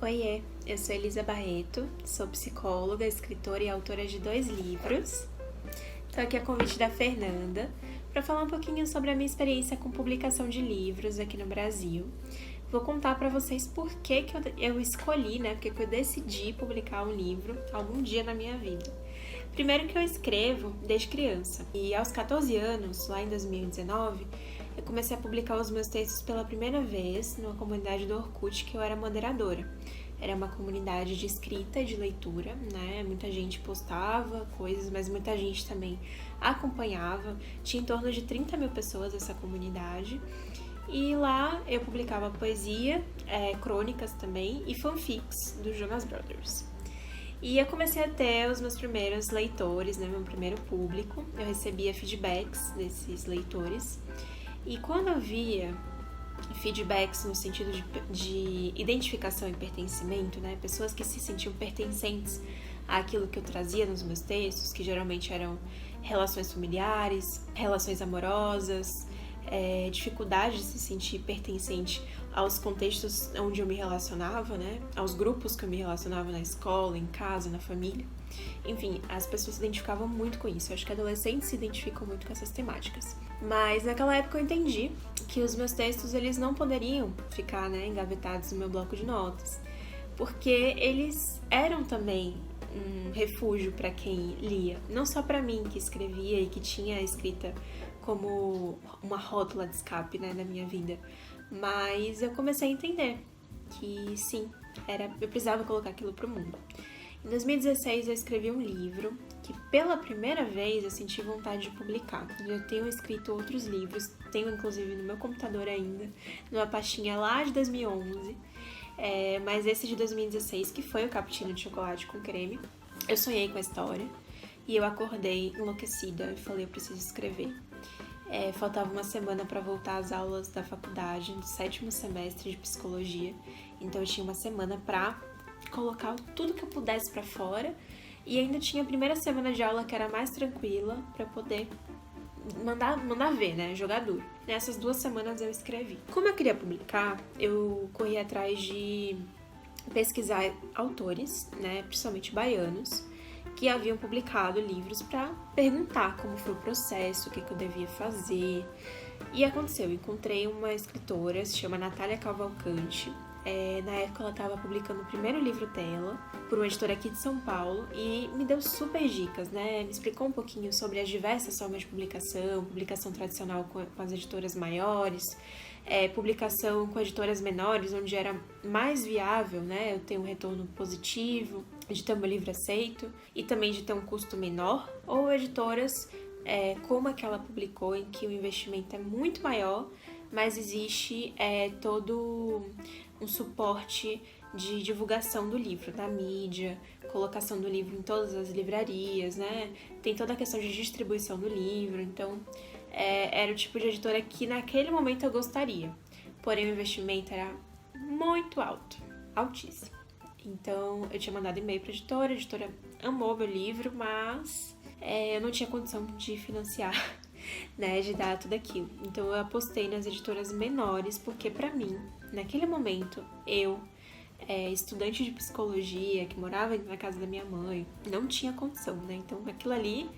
Oiê, eu sou Elisa Barreto, sou psicóloga, escritora e autora de 2 livros. Estou aqui a convite da Fernanda para falar um pouquinho sobre a minha experiência com publicação de livros aqui no Brasil. Vou contar para vocês por que eu escolhi, porque eu decidi publicar um livro algum dia na minha vida. Primeiro que eu escrevo desde criança e aos 14 anos, lá em 2019, eu comecei a publicar os meus textos pela primeira vez numa comunidade do Orkut que eu era moderadora. Era uma comunidade de escrita e de leitura, Muita gente postava coisas, mas muita gente também acompanhava. Tinha em torno de 30 mil pessoas essa comunidade. E lá eu publicava poesia, crônicas também e fanfics dos Jonas Brothers. E eu comecei a ter os meus primeiros leitores, meu primeiro público. Eu recebia feedbacks desses leitores. E quando eu via feedbacks no sentido de identificação e pertencimento, pessoas que se sentiam pertencentes àquilo que eu trazia nos meus textos, que geralmente eram relações familiares, relações amorosas, dificuldade de se sentir pertencente aos contextos onde eu me relacionava, aos grupos que eu me relacionava na escola, em casa, na família. Enfim, as pessoas se identificavam muito com isso. Eu acho que adolescentes se identificam muito com essas temáticas. Mas naquela época eu entendi que os meus textos eles não poderiam ficar engavetados no meu bloco de notas, porque eles eram também um refúgio para quem lia, não só para mim que escrevia e que tinha a escrita como uma rótula de escape na minha vida, mas eu comecei a entender que sim, eu precisava colocar aquilo pro mundo. Em 2016 eu escrevi um livro que pela primeira vez eu senti vontade de publicar. Já tenho escrito outros livros, tenho inclusive no meu computador ainda, numa pastinha lá de 2011, mas esse de 2016, que foi o Cappuccino de Chocolate com Creme, eu sonhei com a história e eu acordei enlouquecida e falei, eu preciso escrever. Faltava uma semana para voltar às aulas da faculdade, do 7º semestre de psicologia, então eu tinha uma semana para colocar tudo que eu pudesse para fora e ainda tinha a primeira semana de aula que era mais tranquila para poder mandar ver, jogar duro. Nessas 2 semanas eu escrevi. Como eu queria publicar, eu corri atrás de pesquisar autores, principalmente baianos, que haviam publicado livros para perguntar como foi o processo, o que eu devia fazer. E aconteceu, eu encontrei uma escritora, se chama Natália Cavalcante. Na época ela estava publicando o primeiro livro dela, por uma editora aqui de São Paulo, e me deu super dicas, me explicou um pouquinho sobre as diversas formas de publicação tradicional com as editoras maiores, publicação com editoras menores, onde era mais viável, eu ter um retorno positivo, de ter um livro aceito, e também de ter um custo menor, ou editoras como a que ela publicou, em que o investimento é muito maior, mas existe todo um suporte de divulgação do livro, da mídia, colocação do livro em todas as livrarias, Tem toda a questão de distribuição do livro, então era o tipo de editora que naquele momento eu gostaria, porém o investimento era muito alto, altíssimo. Então eu tinha mandado e-mail para a editora amou meu livro, mas eu não tinha condição de financiar, de dar tudo aquilo. Então eu apostei nas editoras menores, porque pra mim, naquele momento, eu, estudante de psicologia, que morava na casa da minha mãe, não tinha condição, Então aquilo ali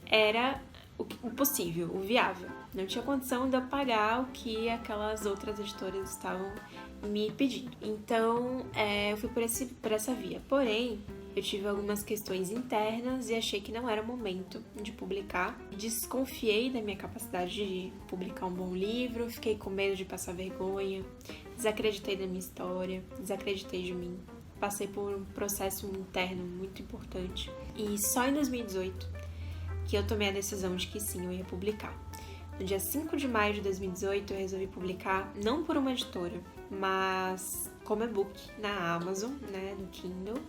era o possível, o viável. Não tinha condição de eu pagar o que aquelas outras editoras estavam me pedindo. Então eu fui por essa via. Porém, eu tive algumas questões internas e achei que não era o momento de publicar. Desconfiei da minha capacidade de publicar um bom livro, fiquei com medo de passar vergonha, desacreditei da minha história, desacreditei de mim. Passei por um processo interno muito importante. E só em 2018 que eu tomei a decisão de que sim, eu ia publicar. No dia 5 de maio de 2018, eu resolvi publicar, não por uma editora, mas como e-book na Amazon, no Kindle.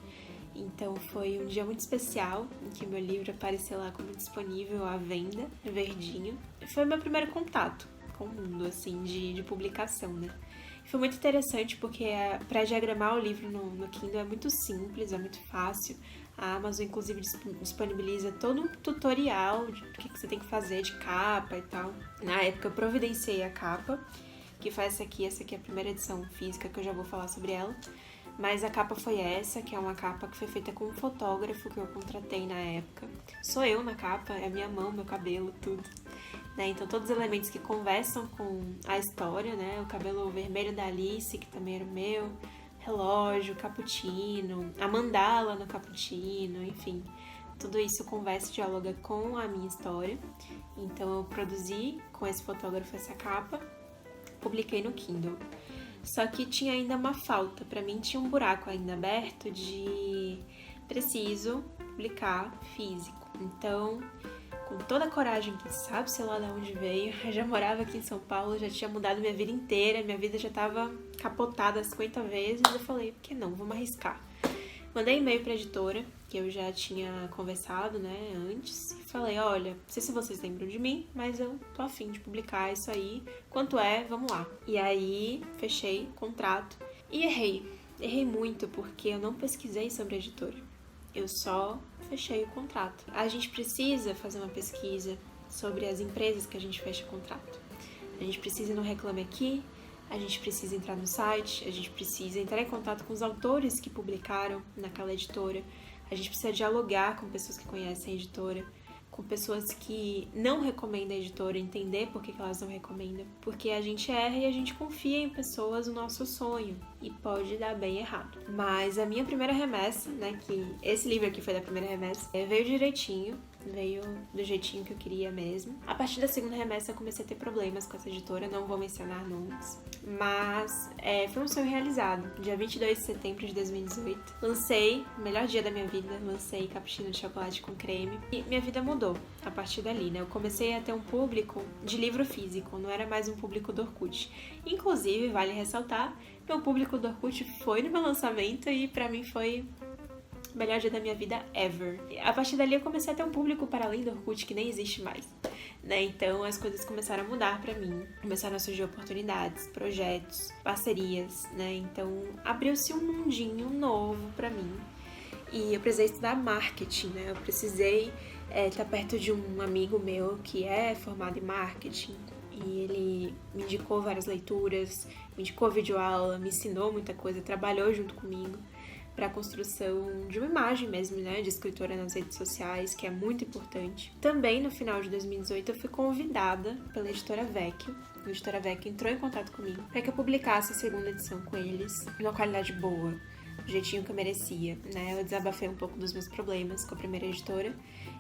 Então foi um dia muito especial em que meu livro apareceu lá como disponível à venda, verdinho. Foi meu primeiro contato com o mundo, assim, de publicação, Foi muito interessante porque para diagramar o livro no Kindle é muito simples, é muito fácil. A Amazon, inclusive, disponibiliza todo um tutorial de o que você tem que fazer de capa e tal. Na época, eu providenciei a capa, que foi essa aqui é a primeira edição física, que eu já vou falar sobre ela. Mas a capa foi essa, que é uma capa que foi feita com um fotógrafo que eu contratei na época. Sou eu na capa, é a minha mão, meu cabelo, tudo. Né? Então, todos os elementos que conversam com a história, né? O cabelo vermelho da Alice, que também era o meu, relógio, cappuccino, a mandala no cappuccino, enfim. Tudo isso conversa e dialoga com a minha história. Então, eu produzi com esse fotógrafo essa capa, publiquei no Kindle. Só que tinha ainda uma falta, pra mim tinha um buraco ainda aberto de preciso publicar físico. Então, com toda a coragem que sabe, sei lá de onde veio, eu já morava aqui em São Paulo, já tinha mudado minha vida inteira, minha vida já tava capotada 50 vezes, eu falei, por que não? Vamos arriscar. Mandei e-mail pra editora, que eu já tinha conversado, né, antes, e falei, olha, não sei se vocês lembram de mim, mas eu tô a fim de publicar isso aí, quanto é, vamos lá. E aí, fechei o contrato e errei muito, porque eu não pesquisei sobre a editora, eu só fechei o contrato. A gente precisa fazer uma pesquisa sobre as empresas que a gente fecha contrato. A gente precisa ir no Reclame Aqui, a gente precisa entrar no site, a gente precisa entrar em contato com os autores que publicaram naquela editora, a gente precisa dialogar com pessoas que conhecem a editora, com pessoas que não recomendam a editora, entender por que elas não recomendam, porque a gente erra e a gente confia em pessoas o nosso sonho e pode dar bem errado. Mas a minha primeira remessa, né, que esse livro aqui foi da primeira remessa, veio direitinho, veio do jeitinho que eu queria mesmo. A partir da segunda remessa eu comecei a ter problemas com essa editora, não vou mencionar nomes, mas foi um sonho realizado. Dia 22 de setembro de 2018, lancei, o melhor dia da minha vida, lancei cappuccino de chocolate com creme e minha vida mudou a partir dali, né? Eu comecei a ter um público de livro físico, não era mais um público do Orkut. Inclusive, vale ressaltar, meu público do Orkut foi no meu lançamento e pra mim foi o melhor dia da minha vida ever. A partir dali eu comecei a ter um público para além do Orkut que nem existe mais, né? Então as coisas começaram a mudar pra mim, começaram a surgir oportunidades, projetos, parcerias, né? Então abriu-se um mundinho novo pra mim e eu precisei estudar marketing, né? Eu precisei estar perto de um amigo meu que é formado em marketing e ele me indicou várias leituras, me indicou videoaula, me ensinou muita coisa, trabalhou junto comigo para a construção de uma imagem mesmo, né, de escritora nas redes sociais, que é muito importante. Também no final de 2018 eu fui convidada pela editora Vecchio. A editora Vecchio entrou em contato comigo para que eu publicasse a segunda edição com eles, de uma qualidade boa, do jeitinho que eu merecia, né? Eu desabafei um pouco dos meus problemas com a primeira editora.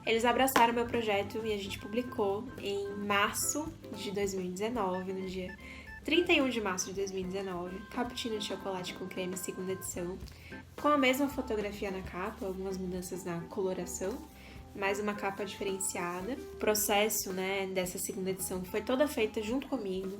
Eles abraçaram meu projeto e a gente publicou em março de 2019, no dia 31 de março de 2019, Cappuccino de Chocolate com Creme, segunda edição, com a mesma fotografia na capa, algumas mudanças na coloração, mais uma capa diferenciada. O processo, né, dessa segunda edição foi toda feita junto comigo,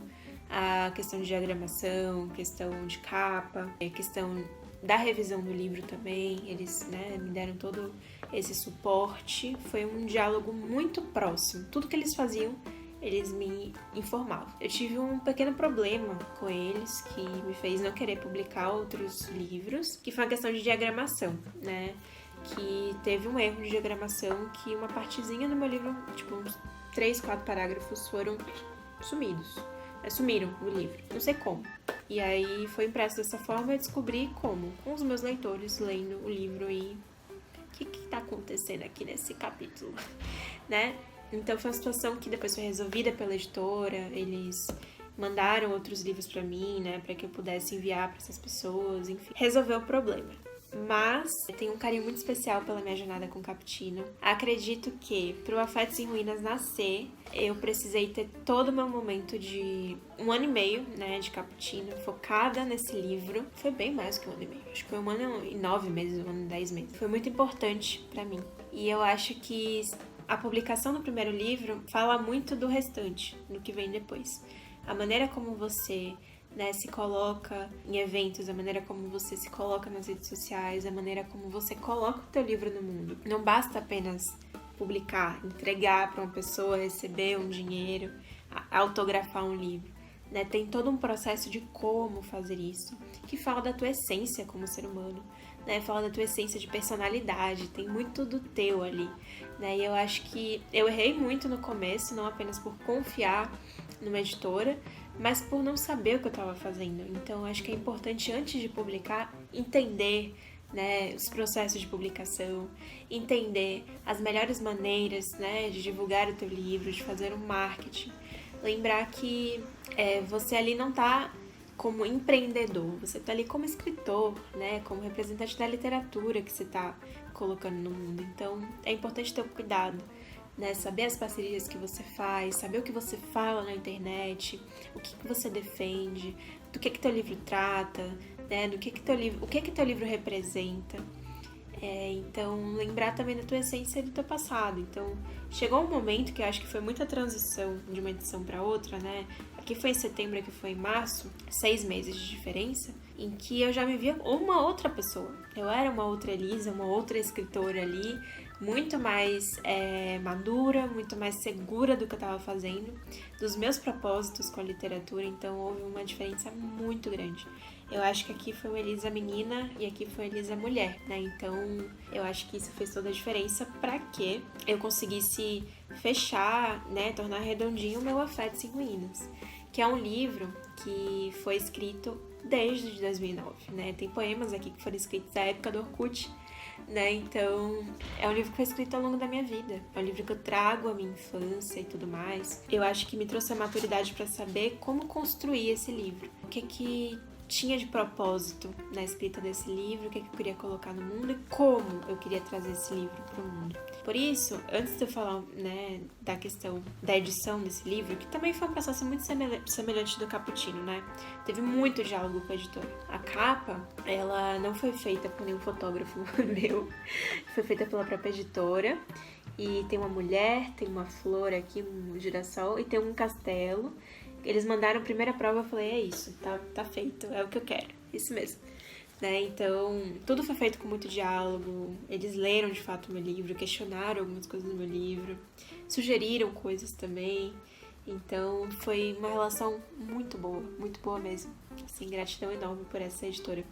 a questão de diagramação, questão de capa, a questão da revisão do livro também, eles, né, me deram todo esse suporte, foi um diálogo muito próximo, tudo que eles faziam, eles me informavam. Eu tive um pequeno problema com eles, que me fez não querer publicar outros livros, que foi a questão de diagramação, né, que teve um erro de diagramação, que uma partezinha do meu livro, tipo uns 3, 4 parágrafos foram sumiram do livro, não sei como. E aí foi impresso dessa forma e eu descobri como, com os meus leitores lendo o livro e o que tá acontecendo aqui nesse capítulo, né? Então foi uma situação que depois foi resolvida pela editora, eles mandaram outros livros pra mim, né, pra que eu pudesse enviar pra essas pessoas, enfim, resolveu o problema. Mas eu tenho um carinho muito especial pela minha jornada com Cappuccino. Acredito que pro Afetos em Ruínas nascer, eu precisei ter todo o meu momento de 1 ano e meio, né, de Cappuccino, focada nesse livro. Foi bem mais que 1 ano e meio, acho que foi 1 ano e 9 meses, 1 ano e 10 meses. Foi muito importante pra mim. E eu acho que a publicação do primeiro livro fala muito do restante, do que vem depois. A maneira como você, né, se coloca em eventos, a maneira como você se coloca nas redes sociais, a maneira como você coloca o teu livro no mundo. Não basta apenas publicar, entregar para uma pessoa, receber um dinheiro, autografar um livro, né? Tem todo um processo de como fazer isso, que fala da tua essência como ser humano, né? Fala da tua essência de personalidade, tem muito do teu ali, né? E eu acho que eu errei muito no começo, não apenas por confiar numa editora, mas por não saber o que eu estava fazendo. Então, eu acho que é importante, antes de publicar, entender, né, os processos de publicação, entender as melhores maneiras, né, de divulgar o teu livro, de fazer um marketing. Lembrar que você ali não está como empreendedor, você está ali como escritor, né, como representante da literatura que você está colocando no mundo. Então, é importante ter cuidado, né, saber as parcerias que você faz, saber o que você fala na internet, o que você defende, do que teu livro trata, né, o que teu livro representa. Então, lembrar também da tua essência e do teu passado. Então, chegou um momento que eu acho que foi muita transição de uma edição para outra, né? Aqui foi em setembro, aqui foi em março, 6 meses de diferença, em que eu já me via uma outra pessoa. Eu era uma outra Elisa, uma outra escritora ali, muito mais madura, muito mais segura do que eu estava fazendo, dos meus propósitos com a literatura. Então, houve uma diferença muito grande. Eu acho que aqui foi uma Elisa menina e aqui foi uma Elisa mulher, né? Então, eu acho que isso fez toda a diferença para que eu conseguisse fechar, né, tornar redondinho o meu Afetos em Ruínas, que é um livro que foi escrito desde 2009, né? Tem poemas aqui que foram escritos na época do Orkut, né? Então, é um livro que foi escrito ao longo da minha vida. É um livro que eu trago a minha infância e tudo mais. Eu acho que me trouxe a maturidade para saber como construir esse livro. O que tinha de propósito na escrita desse livro, o que eu queria colocar no mundo e como eu queria trazer esse livro para o mundo. Por isso, antes de eu falar, né, da questão da edição desse livro, que também foi um processo muito semelhante do Cappuccino, né? Teve muito diálogo com a editora. A capa, ela não foi feita por nenhum fotógrafo meu, foi feita pela própria editora. E tem uma mulher, tem uma flor aqui, um girassol, e tem um castelo. Eles mandaram a primeira prova, eu falei, é isso, tá feito, é o que eu quero, isso mesmo. Né? Então, tudo foi feito com muito diálogo, eles leram de fato o meu livro, questionaram algumas coisas do meu livro, sugeriram coisas também. Então, foi uma relação muito boa mesmo. Assim, gratidão enorme por essa editora.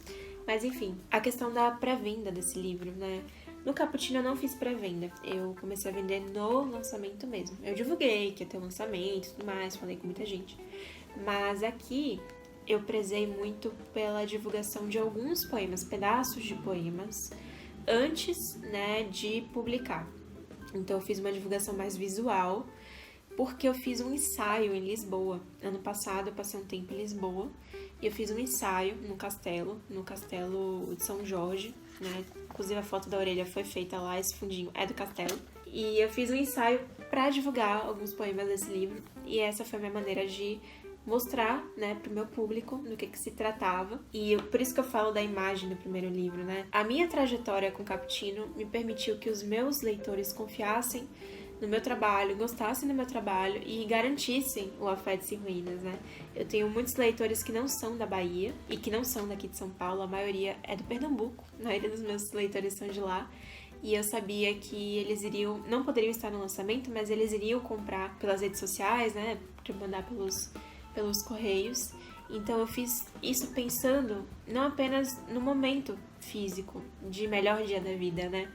Mas enfim, a questão da pré-venda desse livro, né? No Cappuccino eu não fiz pré-venda, eu comecei a vender no lançamento mesmo. Eu divulguei que ia ter um lançamento e tudo mais, falei com muita gente. Mas aqui eu prezei muito pela divulgação de alguns poemas, pedaços de poemas, antes, né, de publicar. Então eu fiz uma divulgação mais visual, porque eu fiz um ensaio em Lisboa. Ano passado eu passei um tempo em Lisboa e eu fiz um ensaio no castelo de São Jorge, né? Inclusive a foto da orelha foi feita lá, esse fundinho é do castelo. E eu fiz um ensaio para divulgar alguns poemas desse livro e essa foi a minha maneira de mostrar, né, pro meu público do que se tratava. E por isso que eu falo da imagem do primeiro livro, né? A minha trajetória com Cappuccino me permitiu que os meus leitores confiassem no meu trabalho, gostassem do meu trabalho e garantissem o Afetos em Ruínas, né? Eu tenho muitos leitores que não são da Bahia e que não são daqui de São Paulo, a maioria é do Pernambuco, a maioria dos meus leitores são de lá. E eu sabia que eles não poderiam estar no lançamento, mas eles iriam comprar pelas redes sociais, né? Para mandar pelos correios. Então eu fiz isso pensando não apenas no momento físico de melhor dia da vida, né?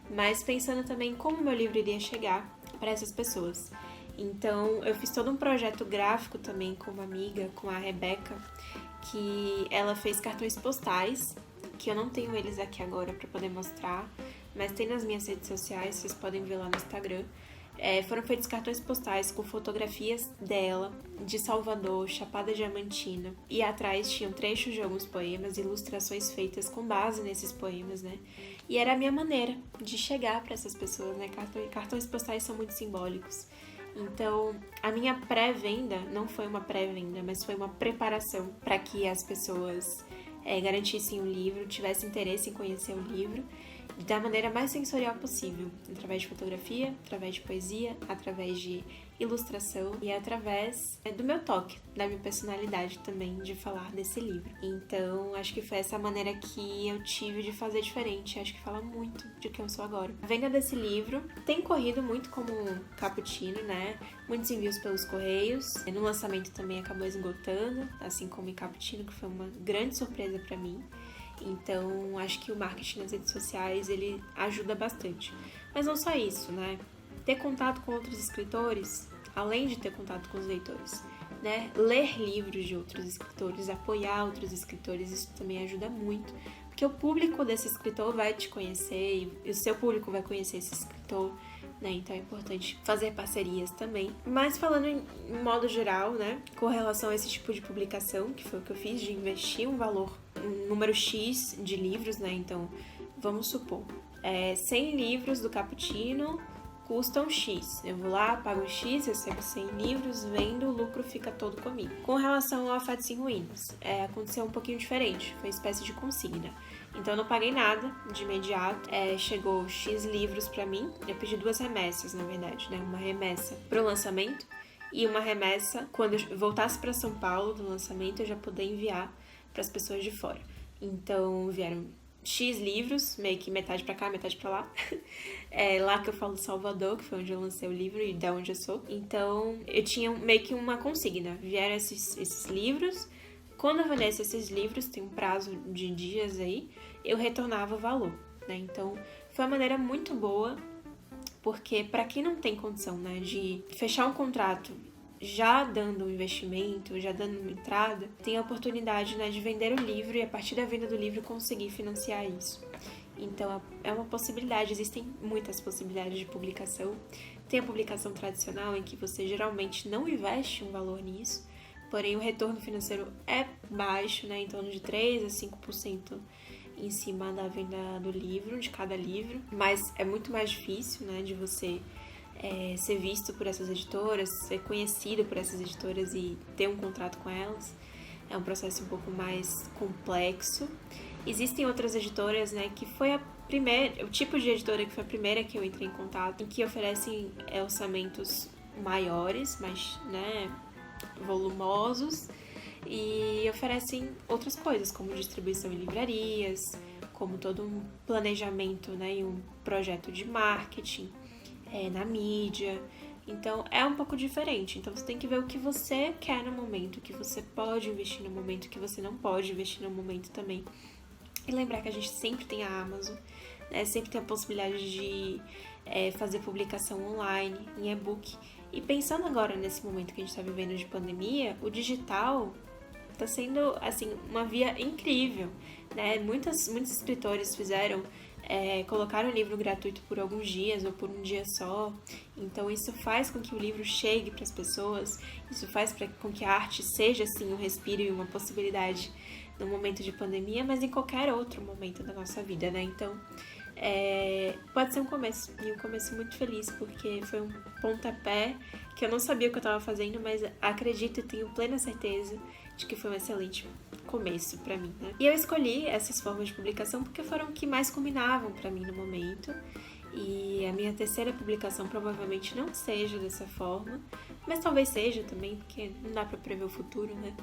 Mas pensando também como meu livro iria chegar para essas pessoas. Então eu fiz todo um projeto gráfico também com uma amiga, com a Rebeca, que ela fez cartões postais, que eu não tenho eles aqui agora para poder mostrar, mas tem nas minhas redes sociais, vocês podem ver lá no Instagram. Foram feitos cartões postais com fotografias dela, de Salvador, Chapada Diamantina. E atrás tinham trechos de alguns poemas, ilustrações feitas com base nesses poemas, né? E era a minha maneira de chegar para essas pessoas, né? Cartões postais são muito simbólicos. Então, a minha pré-venda não foi uma pré-venda, mas foi uma preparação para que as pessoas garantissem o livro, tivessem interesse em conhecer o livro da maneira mais sensorial possível, através de fotografia, através de poesia, através de ilustração e através do meu toque, da minha personalidade também de falar desse livro. Então, acho que foi essa maneira que eu tive de fazer diferente, acho que fala muito de quem eu sou agora. A venda desse livro tem corrido muito como Cappuccino, né? Muitos envios pelos correios, no lançamento também acabou esgotando, assim como em Cappuccino, que foi uma grande surpresa para mim. Então, acho que o marketing nas redes sociais, ele ajuda bastante. Mas não só isso, né? Ter contato com outros escritores, além de ter contato com os leitores, né? Ler livros de outros escritores, apoiar outros escritores, isso também ajuda muito. Porque o público desse escritor vai te conhecer e o seu público vai conhecer esse escritor, né? Então é importante fazer parcerias também. Mas falando em modo geral, né? Com relação a esse tipo de publicação, que foi o que eu fiz, de investir um valor, um número X de livros, né? Então, vamos supor, 100 livros do Cappuccino custam X. Eu vou lá, pago X, recebo 100 livros, vendo, o lucro fica todo comigo. Com relação ao Afetos em Ruínas, aconteceu um pouquinho diferente, foi uma espécie de consigna. Então eu não paguei nada de imediato, chegou X livros pra mim, eu pedi 2 remessas, na verdade, né? Uma remessa pro lançamento e uma remessa quando eu voltasse para São Paulo do lançamento, eu já poder enviar para as pessoas de fora. Então vieram X livros, meio que metade pra cá, metade pra lá. Lá que eu falo Salvador, que foi onde eu lancei o livro e da onde eu sou. Então, eu tinha meio que uma consigna. Vieram esses livros. Quando eu vendesse esses livros, tem um prazo de dias aí, eu retornava o valor, né? Então, foi uma maneira muito boa, porque pra quem não tem condição, né, de fechar um contrato já dando um investimento, já dando uma entrada, tem a oportunidade, né, de vender o livro e a partir da venda do livro conseguir financiar isso. Então é uma possibilidade, existem muitas possibilidades de publicação. Tem a publicação tradicional em que você geralmente não investe um valor nisso, porém o retorno financeiro é baixo, né, em torno de 3 a 5% em cima da venda do livro, de cada livro, mas é muito mais difícil, né, de você ser visto por essas editoras, ser conhecido por essas editoras e ter um contrato com elas. É um processo um pouco mais complexo. Existem outras editoras, né, que foi o tipo de editora que foi a primeira que eu entrei em contato, que oferecem orçamentos maiores, mais, né, volumosos, e oferecem outras coisas, como distribuição em livrarias, como todo um planejamento, né, e um projeto de marketing na mídia. Então é um pouco diferente. Então você tem que ver o que você quer no momento, o que você pode investir no momento, o que você não pode investir no momento também. E lembrar que a gente sempre tem a Amazon, né? Sempre tem a possibilidade de fazer publicação online, em e-book. E pensando agora nesse momento que a gente está vivendo de pandemia, o digital está sendo assim uma via incrível, né? Muitos escritores colocaram o livro gratuito por alguns dias ou por um dia só. Então isso faz com que o livro chegue para as pessoas, isso faz com que a arte seja assim um respiro e uma possibilidade no momento de pandemia, mas em qualquer outro momento da nossa vida, né? Então pode ser um começo, e um começo muito feliz, porque foi um pontapé que eu não sabia o que eu estava fazendo, mas acredito e tenho plena certeza de que foi um excelente começo pra mim, né? E eu escolhi essas formas de publicação porque foram que mais combinavam pra mim no momento. E a minha terceira publicação provavelmente não seja dessa forma, mas talvez seja também, porque não dá pra prever o futuro, né?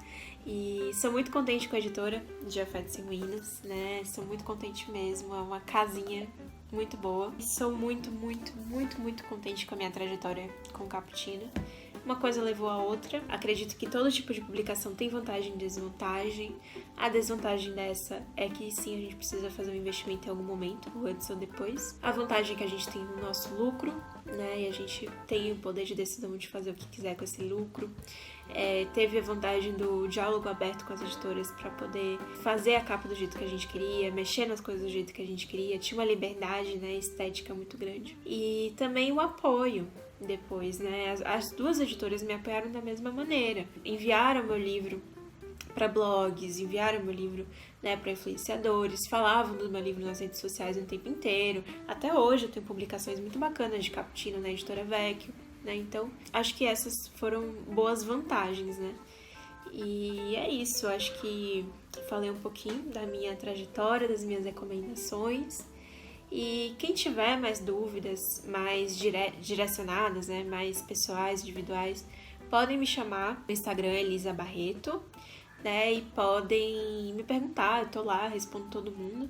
E sou muito contente com a editora de Afetos em Ruínas, né? Sou muito contente mesmo, é uma casinha muito boa. E sou muito, muito, muito, muito contente com a minha trajetória com o Cappuccino. Uma coisa levou a outra. Acredito que todo tipo de publicação tem vantagem e desvantagem. A desvantagem dessa é que sim, a gente precisa fazer um investimento em algum momento, ou antes ou depois. A vantagem é que a gente tem o nosso lucro, né? E a gente tem o poder de decisão de fazer o que quiser com esse lucro. Teve a vantagem do diálogo aberto com as editoras para poder fazer a capa do jeito que a gente queria, mexer nas coisas do jeito que a gente queria. Tinha uma liberdade, né, estética muito grande. E também o apoio depois, né? As duas editoras me apoiaram da mesma maneira. Enviaram meu livro para blogs, enviaram meu livro, né, para influenciadores, falavam do meu livro nas redes sociais o tempo inteiro. Até hoje eu tenho publicações muito bacanas de Cappuccino na Editora Vecchio, né? Então, acho que essas foram boas vantagens, né? E é isso, acho que falei um pouquinho da minha trajetória, das minhas recomendações. E quem tiver mais dúvidas, mais direcionadas, né, mais pessoais, individuais, podem me chamar no Instagram, Elisa Barreto, né, e podem me perguntar, eu tô lá, respondo todo mundo.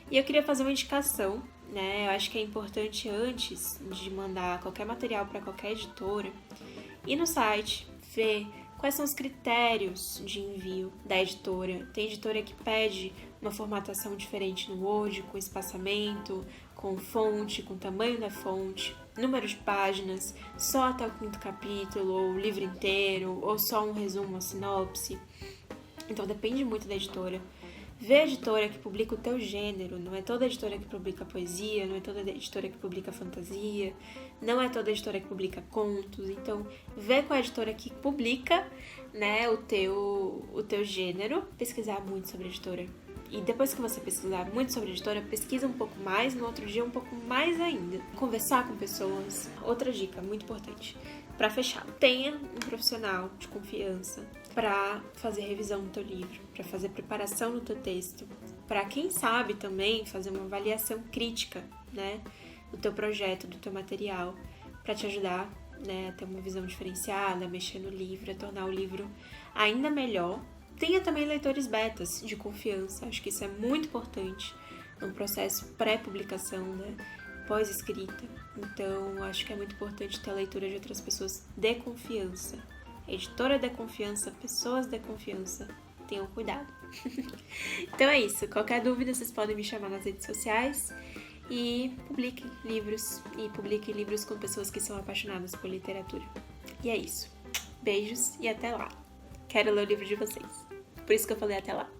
E eu queria fazer uma indicação, né, eu acho que é importante antes de mandar qualquer material para qualquer editora, ir no site, ver quais são os critérios de envio da editora. Tem editora que pede uma formatação diferente no Word, com espaçamento, com fonte, com tamanho da fonte, número de páginas, só até o 5º capítulo, ou o livro inteiro, ou só um resumo, uma sinopse. Então depende muito da editora. Vê a editora que publica o teu gênero, não é toda editora que publica poesia, não é toda editora que publica fantasia, não é toda editora que publica contos, então vê qual é a editora que publica, né, o teu gênero, pesquisar muito sobre a editora. E depois que você pesquisar muito sobre a editora, pesquisa um pouco mais, no outro dia um pouco mais ainda. Conversar com pessoas. Outra dica muito importante. Para fechar, tenha um profissional de confiança para fazer revisão do teu livro, para fazer preparação do teu texto, para quem sabe também fazer uma avaliação crítica, né, do teu projeto, do teu material, para te ajudar, né, a ter uma visão diferenciada, a mexer no livro, a tornar o livro ainda melhor. Tenha também leitores betas de confiança, acho que isso é muito importante no processo pré-publicação, né, pós-escrita. Então, acho que é muito importante ter a leitura de outras pessoas de confiança. Editora de confiança, pessoas de confiança, tenham cuidado. Então é isso, qualquer dúvida vocês podem me chamar nas redes sociais e publiquem livros com pessoas que são apaixonadas por literatura. E é isso, beijos e até lá. Quero ler o livro de vocês, por isso que eu falei até lá.